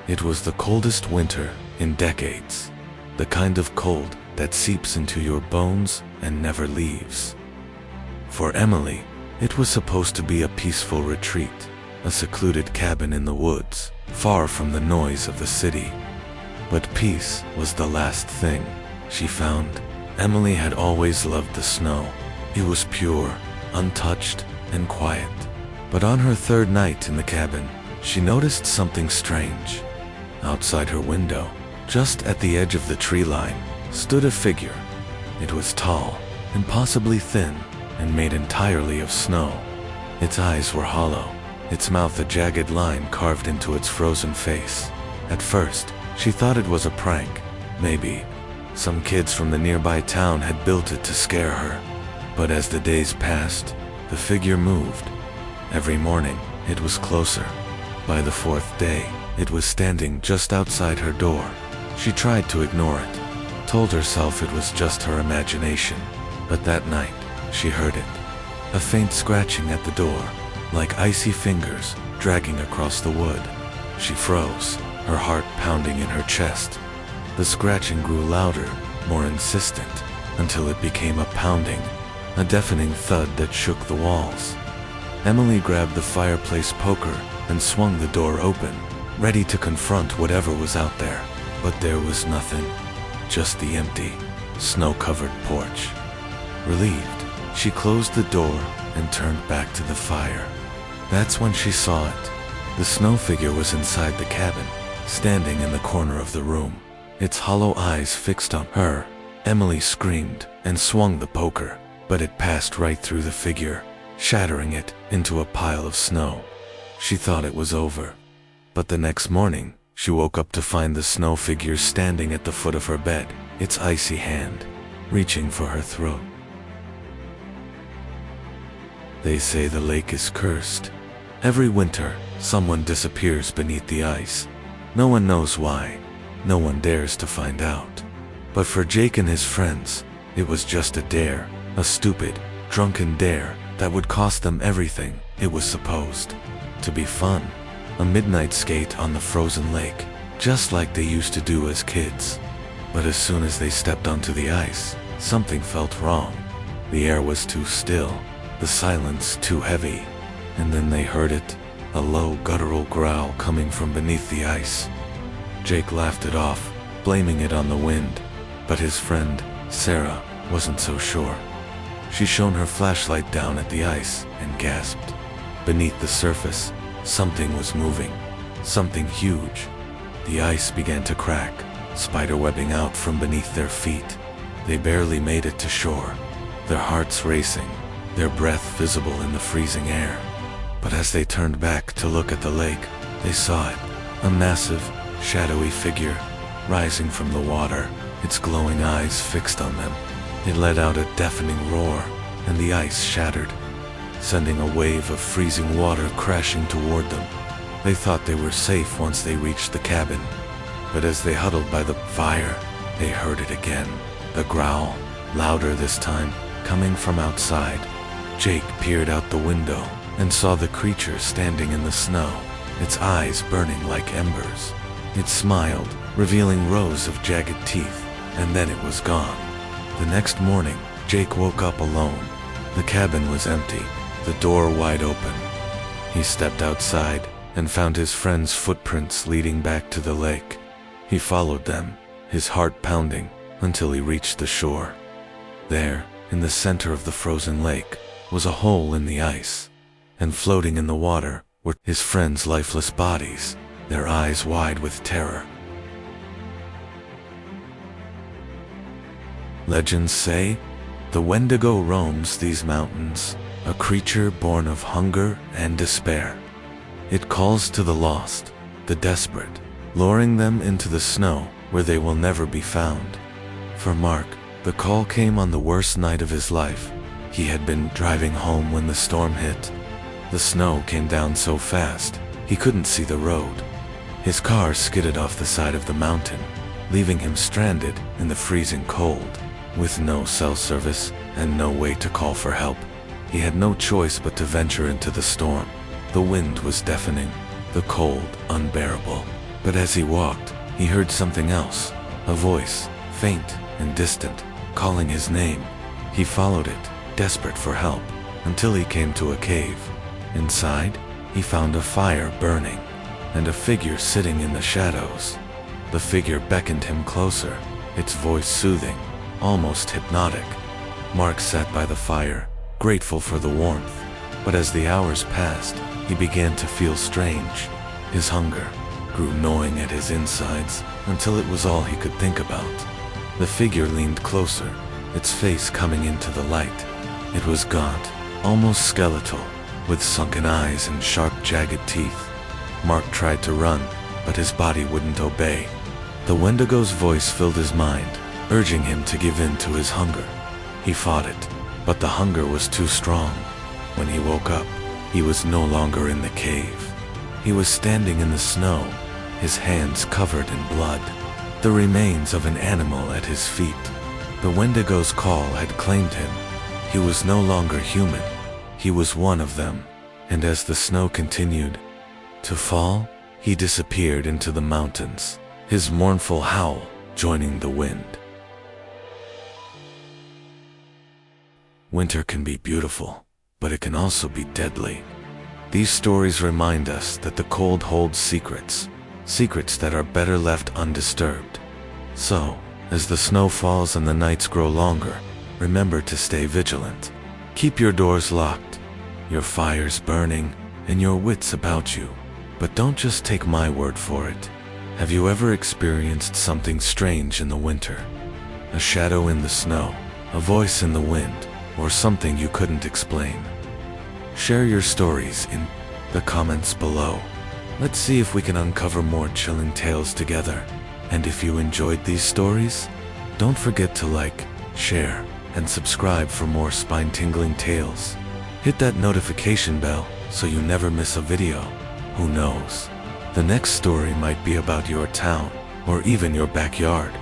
It was the coldest winter in decades. The kind of cold that seeps into your bones and never leaves. For Emily, it was supposed to be a peaceful retreat, a secluded cabin in the woods, far from the noise of the city. But peace was the last thing she found. Emily had always loved the snow. It was pure, untouched, and quiet. But on her third night in the cabin, she noticed something strange. Outside her window, just at the edge of the tree line, stood a figure. It was tall, impossibly thin, and made entirely of snow. Its eyes were hollow, its mouth a jagged line carved into its frozen face. At first, she thought it was a prank. Maybe some kids from the nearby town had built it to scare her. But as the days passed, the figure moved. Every morning, it was closer. By the fourth day, it was standing just outside her door. She tried to ignore it, told herself it was just her imagination. But that night, she heard it. A faint scratching at the door, like icy fingers dragging across the wood. She froze, her heart pounding in her chest. The scratching grew louder, more insistent, until it became a pounding, a deafening thud that shook the walls. Emily grabbed the fireplace poker and swung the door open, ready to confront whatever was out there. But there was nothing, just the empty, snow-covered porch. Relieved, she closed the door and turned back to the fire. That's when she saw it. The snow figure was inside the cabin, standing in the corner of the room, its hollow eyes fixed on her. Emily screamed and swung the poker, but it passed right through the figure, shattering it into a pile of snow. She thought it was over. But the next morning, she woke up to find the snow figure standing at the foot of her bed, its icy hand reaching for her throat. They say the lake is cursed. Every winter, someone disappears beneath the ice. No one knows why. No one dares to find out. But for Jake and his friends, it was just a dare, a stupid, drunken dare that would cost them everything. It was supposed to be fun. A midnight skate on the frozen lake, just like they used to do as kids. But as soon as they stepped onto the ice, something felt wrong. The air was too still, the silence too heavy. And then they heard it, a low guttural growl coming from beneath the ice. Jake laughed it off, blaming it on the wind. But his friend, Sarah, wasn't so sure. She shone her flashlight down at the ice and gasped. Beneath the surface, something was moving, something huge. The ice began to crack, spiderwebbing out from beneath their feet. They barely made it to shore, their hearts racing, their breath visible in the freezing air. But as they turned back to look at the lake, they saw it, a massive, shadowy figure, rising from the water, its glowing eyes fixed on them. It let out a deafening roar, and the ice shattered, sending a wave of freezing water crashing toward them. They thought they were safe once they reached the cabin, but as they huddled by the fire, they heard it again, the growl, louder this time, coming from outside. Jake peered out the window and saw the creature standing in the snow, its eyes burning like embers. It smiled, revealing rows of jagged teeth, and then it was gone. The next morning, Jake woke up alone. The cabin was empty, the door wide open. He stepped outside and found his friend's footprints leading back to the lake. He followed them, his heart pounding, until he reached the shore. There, in the center of the frozen lake, was a hole in the ice, and floating in the water were his friends' lifeless bodies, their eyes wide with terror. Legends say, the Wendigo roams these mountains, a creature born of hunger and despair. It calls to the lost, the desperate, luring them into the snow where they will never be found. For Mark, the call came on the worst night of his life. He had been driving home when the storm hit. The snow came down so fast, he couldn't see the road. His car skidded off the side of the mountain, leaving him stranded in the freezing cold. With no cell service and no way to call for help, he had no choice but to venture into the storm. The wind was deafening, the cold unbearable. But as he walked, he heard something else, a voice, faint and distant, calling his name. He followed it, desperate for help, until he came to a cave. Inside, he found a fire burning, and a figure sitting in the shadows. The figure beckoned him closer, its voice soothing, almost hypnotic. Mark sat by the fire, grateful for the warmth. But as the hours passed, he began to feel strange. His hunger grew gnawing at his insides until it was all he could think about. The figure leaned closer, its face coming into the light. It was gaunt, almost skeletal, with sunken eyes and sharp, jagged teeth. Mark tried to run, but his body wouldn't obey. The Wendigo's voice filled his mind, urging him to give in to his hunger. He fought it, but the hunger was too strong. When he woke up, he was no longer in the cave. He was standing in the snow, his hands covered in blood, the remains of an animal at his feet. The Wendigo's call had claimed him. He was no longer human. He was one of them. And as the snow continued to fall, he disappeared into the mountains, his mournful howl joining the wind. Winter can be beautiful, but it can also be deadly. These stories remind us that the cold holds secrets, secrets that are better left undisturbed. So, as the snow falls and the nights grow longer, remember to stay vigilant. Keep your doors locked, your fires burning, and your wits about you. But don't just take my word for it. Have you ever experienced something strange in the winter? A shadow in the snow, a voice in the wind, or something you couldn't explain? Share your stories in the comments below. Let's see if we can uncover more chilling tales together. And if you enjoyed these stories, don't forget to like, share, and subscribe for more spine-tingling tales. Hit that notification bell so you never miss a video. Who knows? The next story might be about your town, or even your backyard.